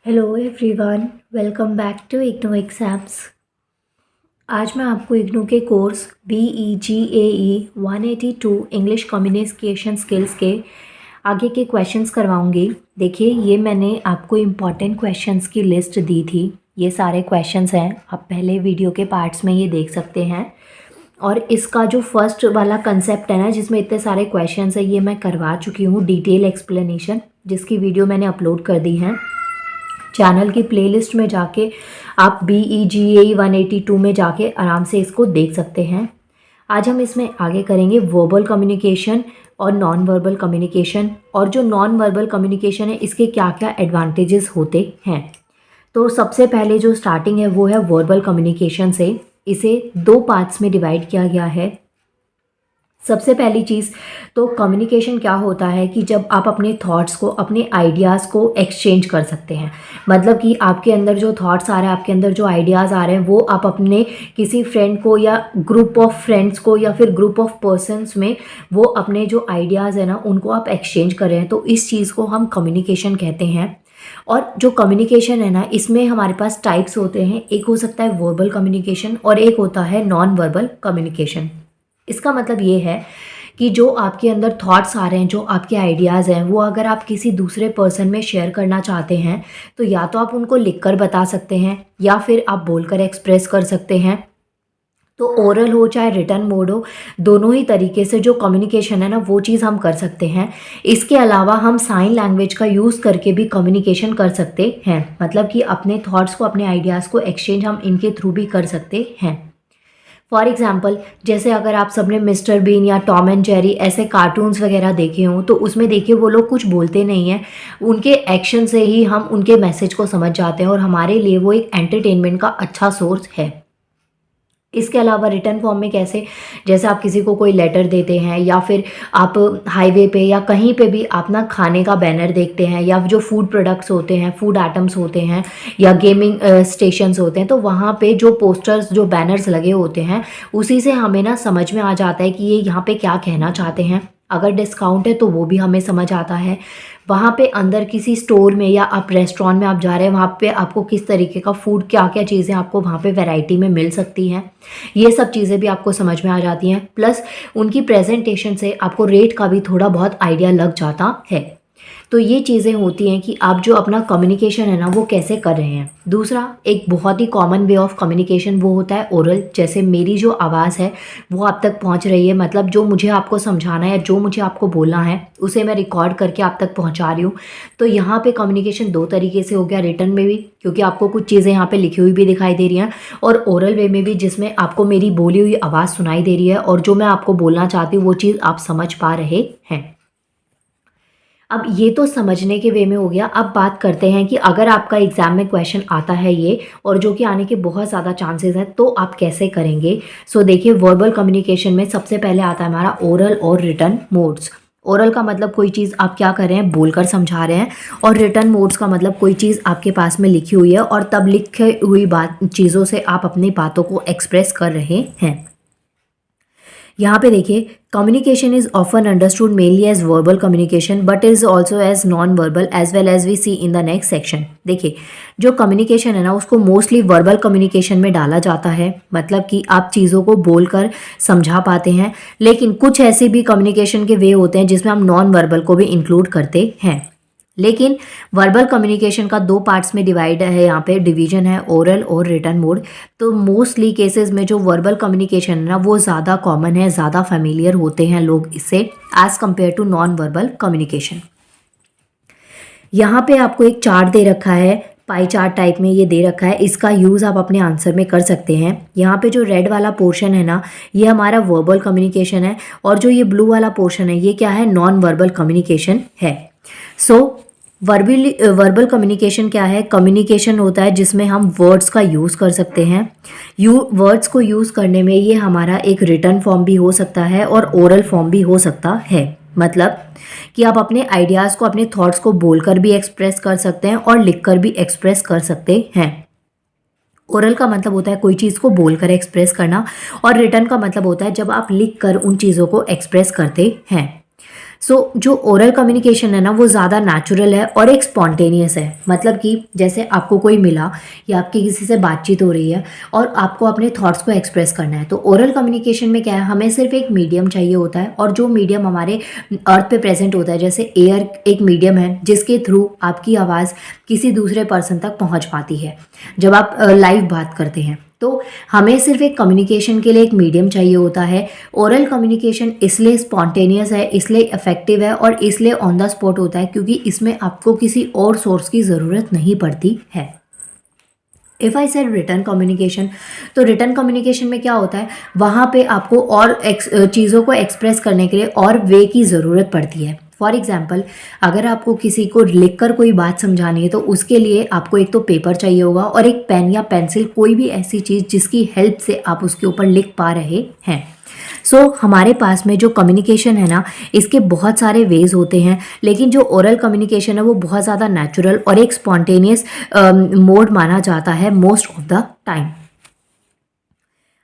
Hello everyone, welcome back to IGNOU exams. आज मैं आपको इग्नू के course BEGAE 182 English communication skills के आगे के क्वेश्चंस करवाऊंगी। देखिए, ये मैंने आपको इम्पॉर्टेंट क्वेश्चंस की लिस्ट दी थी। ये सारे क्वेश्चंस हैं, आप पहले वीडियो के पार्ट्स में ये देख सकते हैं। और इसका जो फर्स्ट वाला कंसेप्ट है ना, जिसमें इतने सारे क्वेश्चंस हैं, ये मैं करवा चुकी हूँ डिटेल एक्सप्लेनेशन, जिसकी वीडियो मैंने अपलोड कर दी है। चैनल की प्लेलिस्ट में जाके आप BEGAE 182 में जाके आराम से इसको देख सकते हैं। आज हम इसमें आगे करेंगे वर्बल कम्युनिकेशन और नॉन वर्बल कम्युनिकेशन, और जो नॉन वर्बल कम्युनिकेशन है इसके क्या क्या एडवांटेजेस होते हैं। तो सबसे पहले जो स्टार्टिंग है वो है वर्बल कम्युनिकेशन से। इसे दो पार्ट्स में डिवाइड किया गया है। सबसे पहली चीज़ तो कम्युनिकेशन क्या होता है कि जब आप अपने थॉट्स को, अपने आइडियाज़ को एक्सचेंज कर सकते हैं। मतलब कि आपके अंदर जो थॉट्स आ रहे हैं, आपके अंदर जो आइडियाज़ आ रहे हैं, वो आप अपने किसी फ्रेंड को या ग्रुप ऑफ फ्रेंड्स को या फिर ग्रुप ऑफ पर्सन्स में वो अपने जो आइडियाज़ है ना उनको आप एक्सचेंज कर रहे हैं। तो इस चीज़ को हम कम्युनिकेशन कहते हैं। और जो कम्युनिकेशन है ना, इसमें हमारे पास टाइप्स होते हैं। एक हो सकता है वर्बल कम्युनिकेशन और एक होता है नॉन वर्बल कम्युनिकेशन। इसका मतलब ये है कि जो आपके अंदर थॉट्स आ रहे हैं, जो आपके आइडियाज़ हैं, वो अगर आप किसी दूसरे पर्सन में शेयर करना चाहते हैं तो या तो आप उनको लिखकर बता सकते हैं या फिर आप बोलकर एक्सप्रेस कर सकते हैं। तो ओरल हो चाहे रिटन मोड हो, दोनों ही तरीके से जो कम्युनिकेशन है ना वो चीज़ हम कर सकते हैं। इसके अलावा हम साइन लैंग्वेज का यूज़ करके भी कम्युनिकेशन कर सकते हैं। मतलब कि अपने थॉट्स को, अपने आइडियाज़ को एक्सचेंज हम इनके थ्रू भी कर सकते हैं। फॉर एग्जाम्पल, जैसे अगर आप सबने मिस्टर बीन या टॉम एंड जेरी ऐसे कार्टून्स वगैरह देखे हों, तो उसमें देखिए वो लोग कुछ बोलते नहीं हैं, उनके एक्शन से ही हम उनके मैसेज को समझ जाते हैं और हमारे लिए वो एक एंटरटेनमेंट का अच्छा सोर्स है। इसके अलावा रिटर्न फॉर्म में कैसे, जैसे आप किसी को कोई लेटर देते हैं या फिर आप हाईवे पे या कहीं पे भी आप ना खाने का बैनर देखते हैं, या जो फूड प्रोडक्ट्स होते हैं, फूड आइटम्स होते हैं, या गेमिंग स्टेशंस होते हैं, तो वहाँ पे जो पोस्टर्स, जो बैनर्स लगे होते हैं, उसी से हमें ना समझ में आ जाता है कि ये यहाँ पे क्या कहना चाहते हैं। अगर डिस्काउंट है तो वो भी हमें समझ आता है। वहाँ पे अंदर किसी स्टोर में या आप रेस्टोरेंट में आप जा रहे हैं, वहाँ पे आपको किस तरीके का फूड, क्या क्या चीज़ें आपको वहाँ पे वैरायटी में मिल सकती हैं, ये सब चीज़ें भी आपको समझ में आ जाती हैं। प्लस उनकी प्रेजेंटेशन से आपको रेट का भी थोड़ा बहुत आइडिया लग जाता है। तो ये चीज़ें होती हैं कि आप जो अपना कम्युनिकेशन है ना वो कैसे कर रहे हैं। दूसरा, एक बहुत ही कॉमन वे ऑफ कम्युनिकेशन वो होता है ओरल। जैसे मेरी जो आवाज़ है वो आप तक पहुंच रही है, मतलब जो मुझे आपको समझाना है, जो मुझे आपको बोलना है, उसे मैं रिकॉर्ड करके आप तक पहुंचा रही हूँ। तो यहाँ पे कम्युनिकेशन दो तरीके से हो गया, रिटन में भी क्योंकि आपको कुछ चीज़ें यहाँ पे लिखी हुई भी दिखाई दे रही हैं, और ओरल वे में भी जिसमें आपको मेरी बोली हुई आवाज़ सुनाई दे रही है और जो मैं आपको बोलना चाहती हूँ वो चीज़ आप समझ पा रहे हैं। अब ये तो समझने के वे में हो गया। अब बात करते हैं कि अगर आपका एग्जाम में क्वेश्चन आता है ये, और जो कि आने के बहुत ज़्यादा चांसेस हैं, तो आप कैसे करेंगे। सो देखिए, वर्बल कम्युनिकेशन में सबसे पहले आता है हमारा ओरल और रिटन मोड्स। ओरल का मतलब कोई चीज़ आप क्या कर रहे हैं, बोलकर समझा रहे हैं, और रिटन मोड्स का मतलब कोई चीज़ आपके पास में लिखी हुई है और तब लिखी हुई बात चीज़ों से आप अपनी बातों को एक्सप्रेस कर रहे हैं। यहाँ पे देखिए, communication is often understood mainly as verbal communication but is also as non verbal as well as we see in the next section. देखिए, जो कम्युनिकेशन है ना उसको मोस्टली वर्बल कम्युनिकेशन में डाला जाता है, मतलब कि आप चीज़ों को बोलकर समझा पाते हैं। लेकिन कुछ ऐसे भी कम्युनिकेशन के वे होते हैं जिसमें हम नॉन वर्बल को भी इंक्लूड करते हैं। लेकिन वर्बल कम्युनिकेशन का दो पार्ट्स में डिवाइड है, यहाँ पे डिवीजन है, ओरल और रिटन मोड। तो मोस्टली केसेस में जो वर्बल कम्युनिकेशन है ना वो ज़्यादा कॉमन है, ज़्यादा फेमिलियर होते हैं लोग इससे as compare to non verbal communication. यहाँ पे आपको एक चार्ट दे रखा है, पाई चार्ट टाइप में ये दे रखा है। इसका यूज़ आप अपने आंसर में कर सकते हैं। यहाँ पे जो रेड वाला पोर्शन है ना ये हमारा वर्बल कम्युनिकेशन है, और जो ये ब्लू वाला पोर्शन है ये क्या है, नॉन वर्बल कम्युनिकेशन है। सो वर्बल कम्युनिकेशन क्या है, कम्युनिकेशन होता है जिसमें हम वर्ड्स का यूज़ कर सकते हैं। वर्ड्स को यूज़ करने में ये हमारा एक रिटन फॉर्म भी हो सकता है और ओरल फॉर्म भी हो सकता है। मतलब कि आप अपने आइडियाज़ को, अपने थॉट्स को बोलकर भी एक्सप्रेस कर सकते हैं और लिखकर भी एक्सप्रेस कर सकते हैं। ओरल का मतलब होता है कोई चीज़ को बोलकर एक्सप्रेस करना, और रिटन का मतलब होता है जब आप लिखकर उन चीज़ों को एक्सप्रेस करते हैं। जो ओरल कम्युनिकेशन है ना वो ज़्यादा नेचुरल है और एक स्पॉन्टेनियस है। मतलब कि जैसे आपको कोई मिला या आपकी किसी से बातचीत हो रही है और आपको अपने थॉट्स को एक्सप्रेस करना है, तो ओरल कम्युनिकेशन में क्या है, हमें सिर्फ एक मीडियम चाहिए होता है, और जो मीडियम हमारे अर्थ पे प्रेजेंट होता है, जैसे एयर एक मीडियम है जिसके थ्रू आपकी आवाज़ किसी दूसरे पर्सन तक पहुंच पाती है जब आप लाइव बात करते हैं। तो हमें सिर्फ एक कम्युनिकेशन के लिए एक मीडियम चाहिए होता है। ओरल कम्युनिकेशन इसलिए स्पॉन्टेनियस है, इसलिए इफेक्टिव है और इसलिए ऑन द स्पॉट होता है क्योंकि इसमें आपको किसी और सोर्स की ज़रूरत नहीं पड़ती है। If I said return communication, तो रिटर्न कम्युनिकेशन में क्या होता है, वहाँ पे आपको और चीज़ों को एक्सप्रेस करने के लिए और वे की ज़रूरत पड़ती है। फॉर एग्जाम्पल, अगर आपको किसी को लिखकर कोई बात समझानी है तो उसके लिए आपको एक तो पेपर चाहिए होगा और एक पेन या पेंसिल, कोई भी ऐसी चीज़ जिसकी हेल्प से आप उसके ऊपर लिख पा रहे हैं। हमारे पास में जो कम्युनिकेशन है ना, इसके बहुत सारे वेज होते हैं, लेकिन जो ओरल कम्युनिकेशन है वो बहुत ज़्यादा नेचुरल और एक स्पॉन्टेनियस मोड माना जाता है मोस्ट ऑफ द टाइम।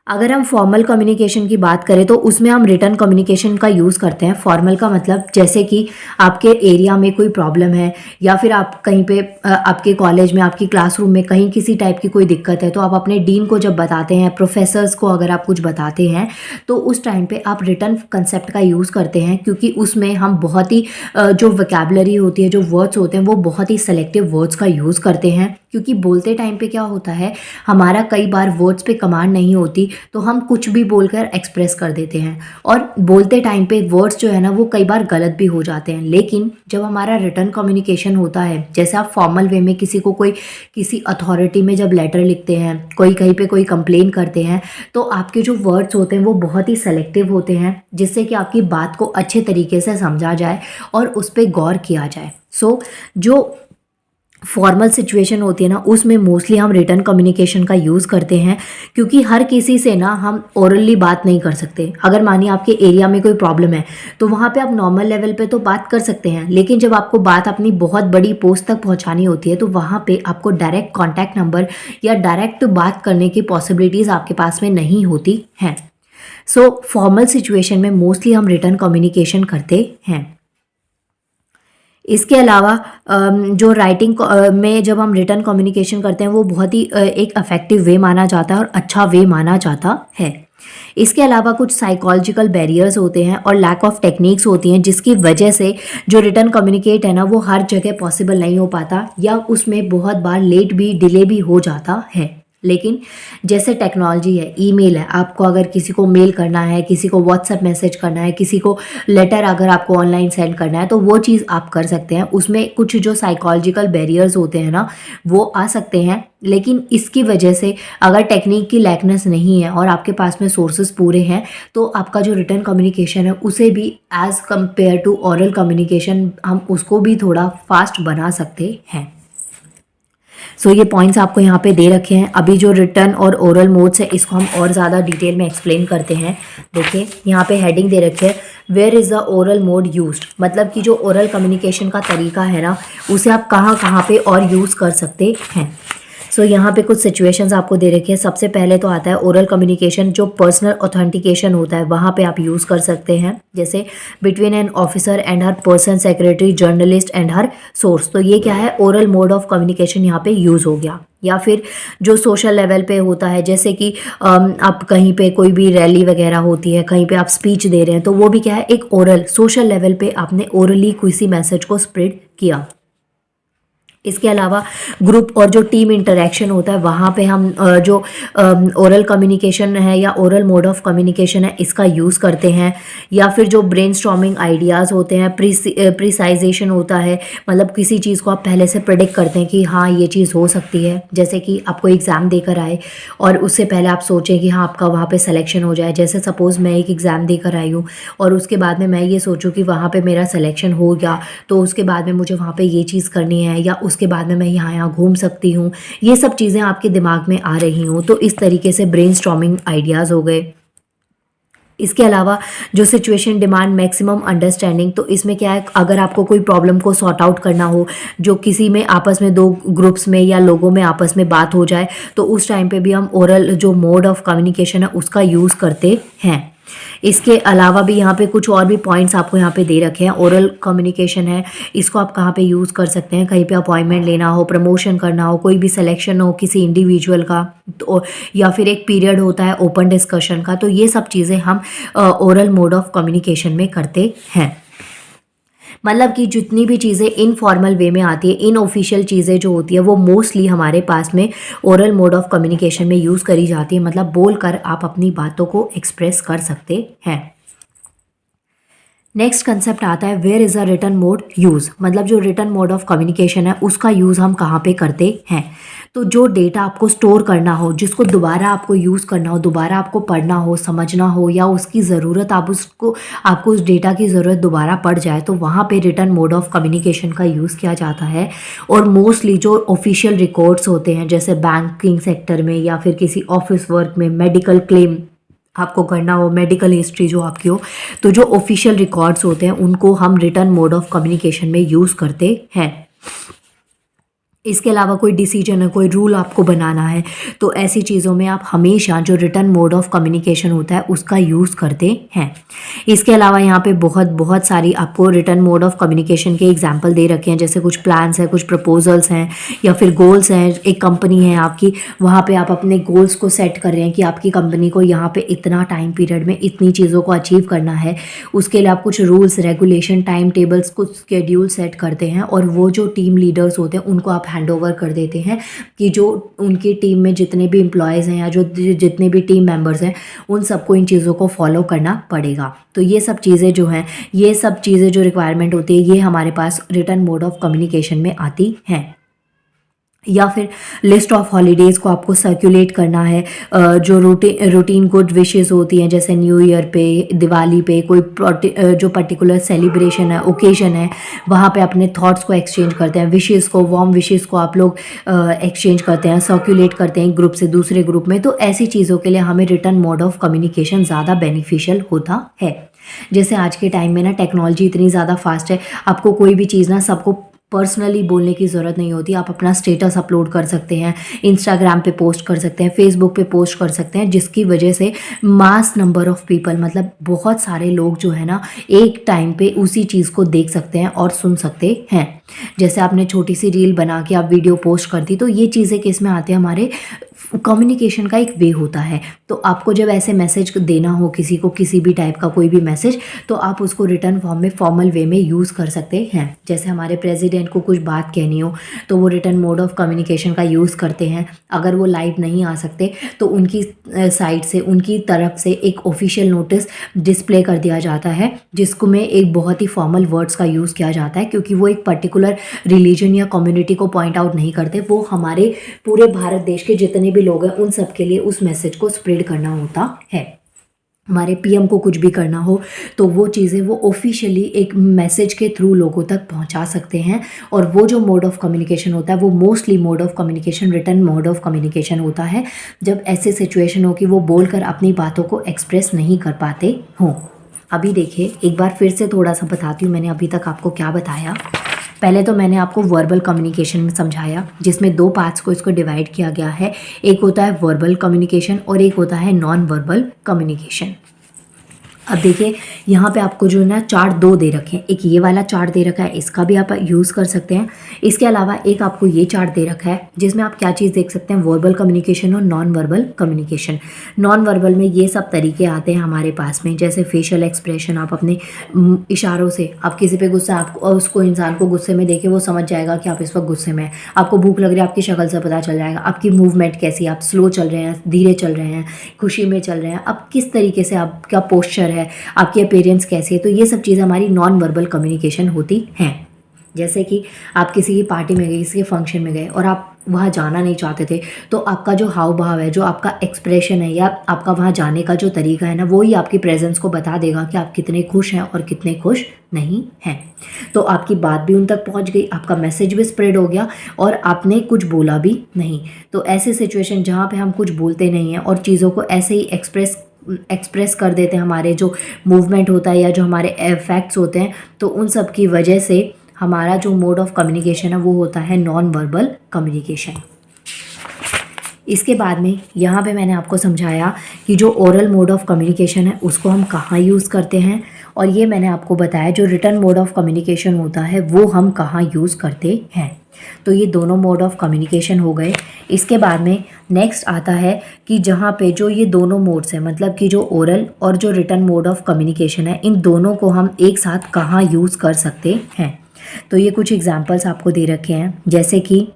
अगर हम फॉर्मल कम्युनिकेशन की बात करें तो उसमें हम रिटर्न कम्युनिकेशन का यूज़ करते हैं। फॉर्मल का मतलब जैसे कि आपके एरिया में कोई प्रॉब्लम है या फिर आप कहीं पे आपके कॉलेज में, आपकी क्लासरूम में कहीं किसी टाइप की कोई दिक्कत है, तो आप अपने डीन को जब बताते हैं, प्रोफेसर्स को अगर आप कुछ बताते हैं, तो उस टाइम पे आप रिटर्न कंसेप्ट का यूज़ करते हैं, क्योंकि उसमें हम बहुत ही जो वोकैबुलरी होती है, जो वर्ड्स होते हैं, वो बहुत ही सेलेक्टिव वर्ड्स का यूज़ करते हैं। क्योंकि बोलते टाइम पे क्या होता है, हमारा कई बार वर्ड्स पे कमांड नहीं होती, तो हम कुछ भी बोलकर एक्सप्रेस कर देते हैं, और बोलते टाइम पे वर्ड्स जो है ना वो कई बार गलत भी हो जाते हैं। लेकिन जब हमारा रिटर्न कम्युनिकेशन होता है, जैसे आप फॉर्मल वे में किसी को कोई किसी अथॉरिटी में जब लेटर लिखते हैं, कोई कहीं पे कोई कंप्लेन करते हैं, तो आपके जो वर्ड्स होते हैं वो बहुत ही सेलेक्टिव होते हैं, जिससे कि आपकी बात को अच्छे तरीके से समझा जाए और उस पर गौर किया जाए। जो फॉर्मल सिचुएशन होती है ना, उसमें मोस्टली हम रिटर्न कम्युनिकेशन का यूज़ करते हैं, क्योंकि हर किसी से ना हम ओरली बात नहीं कर सकते। अगर मानिए आपके एरिया में कोई प्रॉब्लम है तो वहाँ पे आप नॉर्मल लेवल पे तो बात कर सकते हैं, लेकिन जब आपको बात अपनी बहुत बड़ी पोस्ट तक पहुँचानी होती है तो वहाँ पे आपको डायरेक्ट कॉन्टैक्ट नंबर या डायरेक्ट बात करने की पॉसिबिलिटीज़ आपके पास में नहीं होती हैं। फॉर्मल सिचुएशन में मोस्टली हम रिटर्न कम्युनिकेशन करते हैं। इसके अलावा जो राइटिंग में जब हम रिटर्न कम्युनिकेशन करते हैं वो बहुत ही एक इफेक्टिव वे माना जाता है और अच्छा वे माना जाता है। इसके अलावा कुछ साइकोलॉजिकल बैरियर्स होते हैं और लैक ऑफ टेक्निक्स होती हैं, जिसकी वजह से जो रिटर्न कम्युनिकेट है ना वो हर जगह पॉसिबल नहीं हो पाता, या उसमें बहुत बार लेट भी, डिले भी हो जाता है। लेकिन जैसे टेक्नोलॉजी है, ईमेल है, आपको अगर किसी को मेल करना है, किसी को व्हाट्सएप मैसेज करना है, किसी को लेटर अगर आपको ऑनलाइन सेंड करना है, तो वो चीज़ आप कर सकते हैं। उसमें कुछ जो साइकोलॉजिकल बैरियर्स होते हैं ना वो आ सकते हैं, लेकिन इसकी वजह से अगर टेक्निक की लैकनेस नहीं है और आपके पास में सोर्सेज पूरे हैं, तो आपका जो रिटर्न कम्युनिकेशन है उसे भी as compare to oral communication हम उसको भी थोड़ा फास्ट बना सकते हैं। ये पॉइंट्स आपको यहाँ पे दे रखे हैं। अभी जो रिटर्न और ओरल मोड्स है इसको हम और ज़्यादा डिटेल में एक्सप्लेन करते हैं। देखिए यहाँ पे हेडिंग दे रखी है, where is the oral mode used, मतलब कि जो ओरल कम्युनिकेशन का तरीका है ना उसे आप कहाँ कहाँ पे और यूज़ कर सकते हैं। यहाँ पे कुछ सिचुएशंस आपको दे रखी है। सबसे पहले तो आता है ओरल कम्युनिकेशन, जो पर्सनल ऑथेंटिकेशन होता है वहाँ पे आप यूज़ कर सकते हैं, जैसे between an officer and her person, secretary, journalist and her source. तो ये क्या है, ओरल मोड ऑफ कम्युनिकेशन यहाँ पे यूज़ हो गया। या फिर जो सोशल लेवल पे होता है, जैसे कि आप कहीं पे कोई भी रैली वगैरह होती है, कहीं पे आप स्पीच दे रहे हैं, तो वो भी क्या है, एक ओरल सोशल लेवल पे आपने ओरली किसी मैसेज को स्प्रेड किया। इसके अलावा ग्रुप और जो टीम इंटरेक्शन होता है वहाँ पे हम जो ओरल कम्युनिकेशन है या ओरल मोड ऑफ कम्युनिकेशन है इसका यूज़ करते हैं। या फिर जो ब्रेनस्टॉर्मिंग आइडियाज़ होते हैं, प्रिसाइजेशन होता है, मतलब किसी चीज़ को आप पहले से प्रेडिक्ट करते हैं कि हाँ ये चीज़ हो सकती है। जैसे कि आपको एग्ज़ाम देकर आए और उससे पहले आप सोचें कि हाँ आपका वहाँ पे सिलेक्शन हो जाए। जैसे सपोज़ मैं एक एग्ज़ाम देकर आई हूँ और उसके बाद में मैं ये सोचूँ कि वहाँ पे मेरा सिलेक्शन हो गया, तो उसके बाद में मुझे वहाँ पे ये चीज़ करनी है, या उसके बाद में मैं यहाँ घूम सकती हूँ। ये सब चीज़ें आपके दिमाग में आ रही हूँ, तो इस तरीके से ब्रेनस्टॉर्मिंग आइडियाज़ हो गए। इसके अलावा जो सिचुएशन डिमांड मैक्सिमम अंडरस्टैंडिंग, तो इसमें क्या है, अगर आपको कोई प्रॉब्लम को सॉर्ट आउट करना हो, जो किसी में आपस में दो ग्रुप्स में या लोगों में आपस में बात हो जाए, तो उस टाइम पे भी हम ओरल जो मोड ऑफ कम्युनिकेशन है उसका यूज़ करते हैं। इसके अलावा भी यहाँ पे कुछ और भी पॉइंट्स आपको यहाँ पे दे रखे हैं। ओरल कम्युनिकेशन है, इसको आप कहाँ पे यूज़ कर सकते हैं, कहीं पे अपॉइंटमेंट लेना हो, प्रमोशन करना हो, कोई भी सिलेक्शन हो किसी इंडिविजुअल का, तो या फिर एक पीरियड होता है ओपन डिस्कशन का, तो ये सब चीज़ें हम ओरल मोड ऑफ कम्युनिकेशन में करते हैं। मतलब कि जितनी भी चीज़ें इनफॉर्मल वे में आती है, इनऑफिशियल चीज़ें जो होती है, वो मोस्टली हमारे पास में ओरल मोड ऑफ कम्युनिकेशन में यूज़ करी जाती है। मतलब बोलकर आप अपनी बातों को एक्सप्रेस कर सकते हैं। नेक्स्ट कंसेप्ट आता है where is a written mode use. मतलब जो रिटन मोड ऑफ कम्युनिकेशन है उसका यूज़ हम कहाँ पे करते हैं। तो जो डेटा आपको स्टोर करना हो, जिसको दोबारा आपको यूज़ करना हो, दोबारा आपको पढ़ना हो, समझना हो, या उसकी ज़रूरत आपको उस डेटा की ज़रूरत दोबारा पड़ जाए, तो वहाँ पे रिटन मोड ऑफ कम्युनिकेशन का यूज़ किया जाता है। और मोस्टली जो ऑफिशियल रिकॉर्ड्स होते हैं, जैसे बैंकिंग सेक्टर में या फिर किसी ऑफिस वर्क में, मेडिकल क्लेम आपको करना हो, मेडिकल हिस्ट्री जो आपकी हो, तो जो ऑफिशियल रिकॉर्ड्स होते हैं उनको हम रिटन मोड ऑफ कम्युनिकेशन में यूज़ करते हैं। इसके अलावा कोई डिसीजन है, कोई रूल आपको बनाना है, तो ऐसी चीज़ों में आप हमेशा जो रिटन मोड ऑफ कम्युनिकेशन होता है उसका यूज़ करते हैं। इसके अलावा यहाँ पे बहुत बहुत सारी आपको रिटन मोड ऑफ कम्युनिकेशन के एग्जांपल दे रखे हैं, जैसे कुछ प्लान्स हैं, कुछ प्रपोजल्स हैं, या फिर गोल्स हैं। एक कंपनी है आपकी, वहाँ पे आप अपने गोल्स को सेट कर रहे हैं कि आपकी कंपनी को यहाँ पे इतना टाइम पीरियड में इतनी चीज़ों को अचीव करना है। उसके लिए आप कुछ रूल्स, रेगुलेशन, टाइम टेबल्स, कुछ स्केड्यूल सेट करते हैं, और वो जो टीम लीडर्स होते हैं उनको आप हैंड ओवर कर देते हैं कि जो उनकी टीम में जितने भी एम्प्लॉयज़ हैं या जो जितने भी टीम मेंबर्स हैं, उन सबको इन चीज़ों को फॉलो करना पड़ेगा। तो ये सब चीज़ें जो हैं, ये सब चीज़ें जो रिक्वायरमेंट होती है, ये हमारे पास रिटन मोड ऑफ कम्युनिकेशन में आती हैं। या फिर लिस्ट ऑफ हॉलीडेज़ को आपको सर्कुलेट करना है। जो रूटीन गुड विशेस होती हैं, जैसे न्यू ईयर पे, दिवाली पे, कोई जो पर्टिकुलर सेलिब्रेशन है, ओकेजन है, वहाँ पे अपने थॉट्स को एक्सचेंज करते हैं, विशेस को, वार्म विशेस को आप लोग एक्सचेंज करते हैं, सर्कुलेट करते हैं ग्रुप से दूसरे ग्रुप में। तो ऐसी चीज़ों के लिए हमें रिटन मोड ऑफ कम्युनिकेशन ज़्यादा बेनिफिशियल होता है। जैसे आज के टाइम में ना टेक्नोलॉजी इतनी ज़्यादा फास्ट है, आपको कोई भी चीज़ ना सबको पर्सनली बोलने की ज़रूरत नहीं होती। आप अपना स्टेटस अपलोड कर सकते हैं, इंस्टाग्राम पे पोस्ट कर सकते हैं, फेसबुक पे पोस्ट कर सकते हैं, जिसकी वजह से मास नंबर ऑफ पीपल, मतलब बहुत सारे लोग जो है ना एक टाइम पे उसी चीज़ को देख सकते हैं और सुन सकते हैं। जैसे आपने छोटी सी रील बना के आप वीडियो पोस्ट कर दी, तो ये चीज़ें किस में आती है, हमारे कम्युनिकेशन का एक वे होता है। तो आपको जब ऐसे मैसेज देना हो किसी को, किसी भी टाइप का कोई भी मैसेज, तो आप उसको रिटर्न फॉर्म में फॉर्मल वे में यूज़ कर सकते हैं। जैसे हमारे प्रेसिडेंट को कुछ बात कहनी हो, तो वो रिटर्न मोड ऑफ कम्युनिकेशन का यूज़ करते हैं। अगर वो लाइव नहीं आ सकते तो उनकी साइड से, उनकी तरफ से एक ऑफिशियल नोटिस डिस्प्ले कर दिया जाता है, जिसको में एक बहुत ही फॉर्मल वर्ड्स का यूज़ किया जाता है, क्योंकि वो एक पर्टिकुलर रिलीजन या कम्युनिटी को पॉइंट आउट नहीं करते, वो हमारे पूरे भारत देश के जितने भी लोग हैं उन सब के लिए उस मैसेज को स्प्रेड करना होता है। हमारे पीएम को कुछ भी करना हो तो वो चीज़ें वो ऑफिशियली एक मैसेज के थ्रू लोगों तक पहुंचा सकते हैं। और वो जो मोड ऑफ कम्युनिकेशन होता है, वो mostly mode of communication written mode of communication होता है, जब ऐसे सिचुएशन हो कि वो बोलकर अपनी बातों को एक्सप्रेस नहीं कर पाते हों। अभी देखिए, एक बार फिर से थोड़ा सा बताती हूँ मैंने अभी तक आपको क्या बताया। पहले तो मैंने आपको वर्बल कम्युनिकेशन में समझाया, जिसमें दो पार्ट्स को इसको डिवाइड किया गया है। एक होता है वर्बल कम्युनिकेशन और एक होता है नॉन वर्बल कम्युनिकेशन। अब देखिए, यहाँ पे आपको जो है ना चार्ट दो दे रखे हैं। एक ये वाला चार्ट दे रखा है, इसका भी आप यूज़ कर सकते हैं। इसके अलावा एक आपको ये चार्ट दे रखा है, जिसमें आप क्या चीज़ देख सकते हैं, वर्बल कम्युनिकेशन और non verbal communication. Non verbal में ये सब तरीके आते हैं हमारे पास में, जैसे फेशियल एक्सप्रेशन, आप अपने इशारों से, आप किसी पे गुस्सा, आपको उसको इंसान को गुस्से में देखे वो समझ जाएगा कि आप इस वक्त गुस्से में हैं। आपको भूख लग रही है, आपकी शक्ल से पता चल जाएगा। आपकी मूवमेंट कैसी है, आप स्लो चल रहे हैं, धीरे चल रहे हैं, खुशी में चल रहे हैं, अब किस तरीके से आपका पोस्चर है, आपकी अपीयरेंस कैसी है। तो ये सब चीज़ें हमारी नॉन वर्बल कम्युनिकेशन होती हैं। जैसे कि आप किसी की पार्टी में गए, किसी के फंक्शन में गए और आप वहाँ जाना नहीं चाहते थे, तो आपका जो हाव भाव है, जो आपका एक्सप्रेशन है, या आपका वहाँ जाने का जो तरीका है ना, वो ही आपकी प्रेजेंस को बता देगा कि आप कितने खुश हैं और कितने खुश नहीं हैं। तो आपकी बात भी उन तक पहुँच गई, आपका मैसेज भी स्प्रेड हो गया और आपने कुछ बोला भी नहीं। तो ऐसे सिचुएशन जहाँ पे हम कुछ बोलते नहीं हैं और चीज़ों को ऐसे ही एक्सप्रेस कर देते हैं, हमारे जो मूवमेंट होता है या जो हमारे इफेक्ट्स होते हैं, तो उन सब की वजह से हमारा जो मोड ऑफ कम्युनिकेशन है वो होता है नॉन वर्बल कम्युनिकेशन। इसके बाद में यहाँ पे मैंने आपको समझाया कि जो ओरल मोड ऑफ कम्युनिकेशन है उसको हम कहाँ यूज़ करते हैं, और ये मैंने आपको बताया जो रिटन मोड ऑफ कम्युनिकेशन होता है वो हम कहाँ यूज़ करते हैं। तो ये दोनों मोड ऑफ कम्युनिकेशन हो गए। इसके बाद में नेक्स्ट आता है कि जहाँ पे जो ये दोनों मोड्स हैं, मतलब कि जो ओरल और जो रिटन मोड ऑफ कम्युनिकेशन है, इन दोनों को हम एक साथ कहाँ यूज़ कर सकते हैं। तो ये कुछ एग्जांपल्स आपको दे रखे हैं, जैसे कि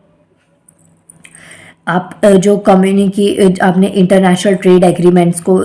आप जो आपने इंटरनेशनल ट्रेड एग्रीमेंट्स को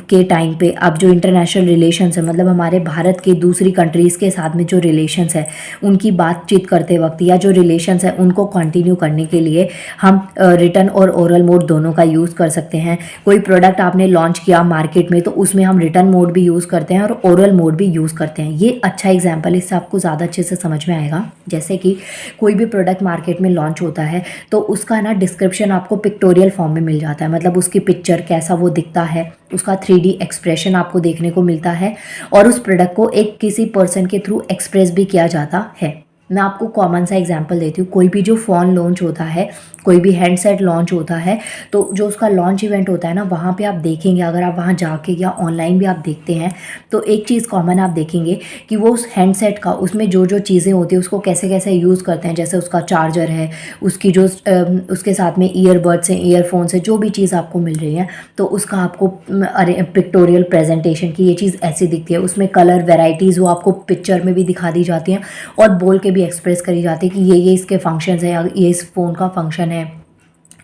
के टाइम पे आप जो इंटरनेशनल रिलेशंस है, मतलब हमारे भारत के दूसरी कंट्रीज़ के साथ में जो रिलेशंस है उनकी बातचीत करते वक्त या जो रिलेशंस है उनको कंटिन्यू करने के लिए हम रिटन और ओरल मोड दोनों का यूज़ कर सकते हैं। कोई प्रोडक्ट आपने लॉन्च किया मार्केट में तो उसमें हम रिटन मोड भी यूज़ करते हैं और ओरल मोड भी यूज़ करते हैं। ये अच्छा एग्जाम्पल, इससे आपको ज़्यादा अच्छे से समझ में आएगा। जैसे कि कोई भी प्रोडक्ट मार्केट में लॉन्च होता है तो उसका ना डिस्क्रिप्शन आपको पिक्टोरियल फॉर्म में मिल जाता है, मतलब उसकी पिक्चर कैसा वो दिखता है, उसका 3D एक्सप्रेशन आपको देखने को मिलता है और उस प्रोडक्ट को एक किसी पर्सन के थ्रू एक्सप्रेस भी किया जाता है। मैं आपको कॉमन सा एग्जांपल देती हूँ। कोई भी जो फ़ोन लॉन्च होता है, कोई भी हैंडसेट लॉन्च होता है, तो जो उसका लॉन्च इवेंट होता है ना, वहाँ पे आप देखेंगे, अगर आप वहाँ जाके या ऑनलाइन भी आप देखते हैं तो एक चीज़ कॉमन आप देखेंगे कि वो उस हैंडसेट का, उसमें जो जो चीज़ें होती हैं उसको कैसे कैसे यूज़ करते हैं। जैसे उसका चार्जर है, उसकी जो उसके साथ में ईयरबड्स हैं, ईयरफोन्स है, जो भी चीज़ आपको मिल रही है तो उसका आपको पिक्टोरियल प्रेजेंटेशन की ये चीज़ ऐसी दिखती है। उसमें कलर वेराइटीज़ वो आपको पिक्चर में भी दिखा दी जाती हैं और बोल के भी एक्सप्रेस करी जाती है कि ये इसके फंक्शंस हैं, ये इस फ़ोन का फंक्शन है,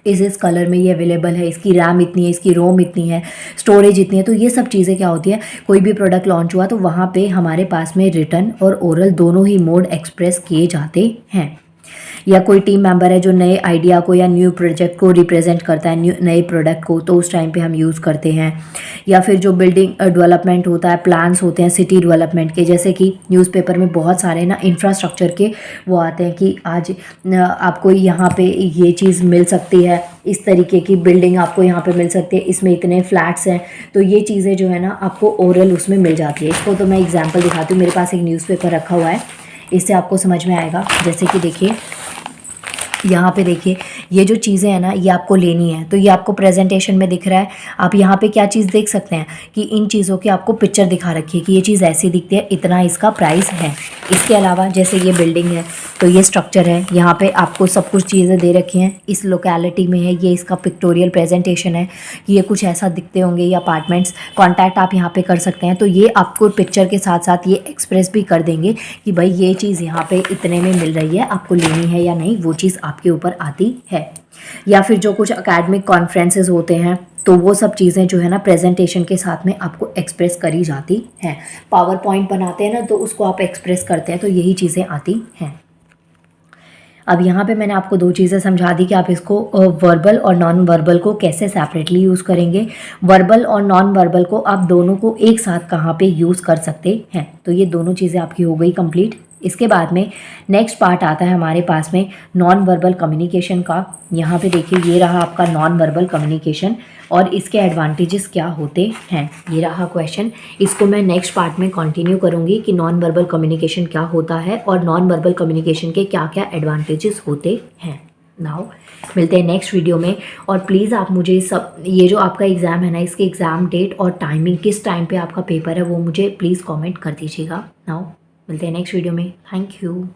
इस कलर में ये अवेलेबल है, इसकी रैम इतनी है, इसकी रोम इतनी है, स्टोरेज इतनी है। तो ये सब चीज़ें क्या होती है, कोई भी प्रोडक्ट लॉन्च हुआ तो वहाँ पे हमारे पास में रिटन और ओरल दोनों ही मोड एक्सप्रेस किए जाते हैं। या कोई टीम मेंबर है जो नए आइडिया को या न्यू प्रोजेक्ट को रिप्रेजेंट करता है, नए प्रोडक्ट को, तो उस टाइम पे हम यूज़ करते हैं। या फिर जो बिल्डिंग डेवलपमेंट होता है, प्लान्स होते हैं सिटी डेवलपमेंट के, जैसे कि न्यूज़पेपर में बहुत सारे ना इंफ्रास्ट्रक्चर के वो आते हैं कि आज आपको यहाँ पे ये चीज़ मिल सकती है, इस तरीके की बिल्डिंग आपको यहाँ पे मिल सकती है, इसमें इतने फ्लैट्स हैं। तो ये चीज़ें जो है ना आपको ओरल उसमें मिल जाती है। इसको तो मैं एग्जाम्पल दिखाती हूँ। मेरे पास एक न्यूज़पेपर रखा हुआ है, इससे आपको समझ में आएगा। जैसे कि देखिए यहाँ पे देखिए, ये जो चीज़ें हैं ना ये आपको लेनी है, तो ये आपको प्रेजेंटेशन में दिख रहा है। आप यहाँ पे क्या चीज़ देख सकते हैं कि इन चीज़ों की आपको पिक्चर दिखा रखी है कि ये चीज़ ऐसी दिखती है, इतना इसका प्राइस है। इसके अलावा जैसे ये बिल्डिंग है तो ये स्ट्रक्चर है, यहाँ पे आपको सब कुछ चीज़ें दे रखी हैं, इस लोकेलिटी में है, ये इसका पिक्टोरियल प्रेजेंटेशन है कि ये कुछ ऐसा दिखते होंगे। ये अपार्टमेंट्स कॉन्टैक्ट आप यहाँ पे कर सकते हैं, तो ये आपको पिक्चर के साथ साथ ये एक्सप्रेस भी कर देंगे कि भाई ये चीज़ यहाँ पे इतने में मिल रही है, आपको लेनी है या नहीं, वो चीज़ आपके ऊपर आती है। या फिर जो कुछ एकेडमिक कॉन्फ्रेंसेस होते हैं तो वो सब चीज़ें जो है ना प्रेजेंटेशन के साथ में आपको एक्सप्रेस करी जाती हैं। पावर पॉइंट बनाते हैं ना तो उसको आप एक्सप्रेस करते हैं, तो यही चीज़ें आती हैं। अब यहाँ पे मैंने आपको दो चीज़ें समझा दी कि आप इसको वर्बल और नॉन वर्बल को कैसे सेपरेटली यूज़ करेंगे। वर्बल और नॉन वर्बल को आप दोनों को एक साथ कहाँ पे यूज़ कर सकते हैं। तो ये दोनों चीज़ें आपकी हो गई कंप्लीट। इसके बाद में नेक्स्ट पार्ट आता है हमारे पास में नॉन वर्बल कम्युनिकेशन का। यहाँ पे देखिए ये रहा आपका नॉन वर्बल कम्युनिकेशन और इसके एडवांटेजेस क्या होते हैं, ये रहा क्वेश्चन। इसको मैं नेक्स्ट पार्ट में कंटिन्यू करूँगी कि नॉन वर्बल कम्युनिकेशन क्या होता है और नॉन वर्बल कम्युनिकेशन के क्या क्या एडवांटेजेस होते हैं। नाउ मिलते हैं नेक्स्ट वीडियो में। और प्लीज़ आप मुझे ये जो आपका एग्ज़ाम है ना, इसके एग्ज़ाम डेट और टाइमिंग, किस टाइम पे आपका पेपर है, वो मुझे प्लीज़ कमेंट कर दीजिएगा। नाउ मिलते हैं नेक्स्ट वीडियो में। Thank you.